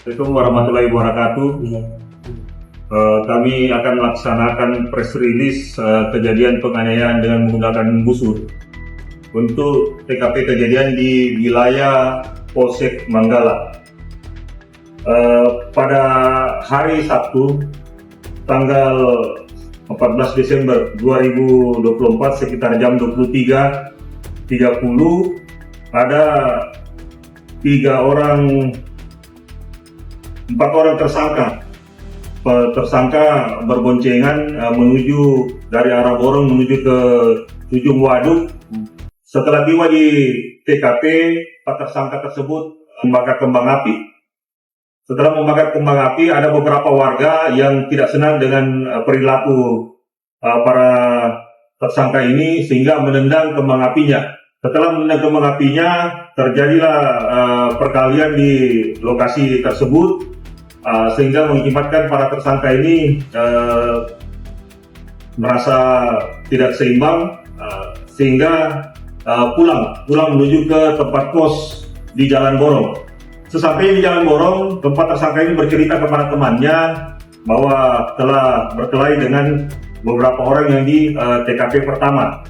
Assalamualaikum warahmatullahi wabarakatuh. Kami akan melaksanakan press release kejadian penganiayaan dengan menggunakan busur untuk TKP kejadian di wilayah Polsek Manggala. Pada hari Sabtu tanggal 14 Desember 2024 sekitar jam 23.30 ada 4 orang tersangka berboncengan menuju dari arah Borong menuju ke ujung waduk. Setelah tiba di TKP, 4 tersangka tersebut membakar kembang api. Setelah membakar kembang api, ada beberapa warga yang tidak senang dengan perilaku para tersangka ini sehingga menendang kembang apinya. Setelah menendang kembang apinya, terjadilah perkelahian di lokasi tersebut. Sehingga mengakibatkan para tersangka ini merasa tidak seimbang, sehingga pulang menuju ke tempat kos di Jalan Borong. Sesampainya di Jalan Borong, tempat tersangka ini bercerita kepada temannya bahwa telah berkelahi dengan beberapa orang yang di TKP pertama.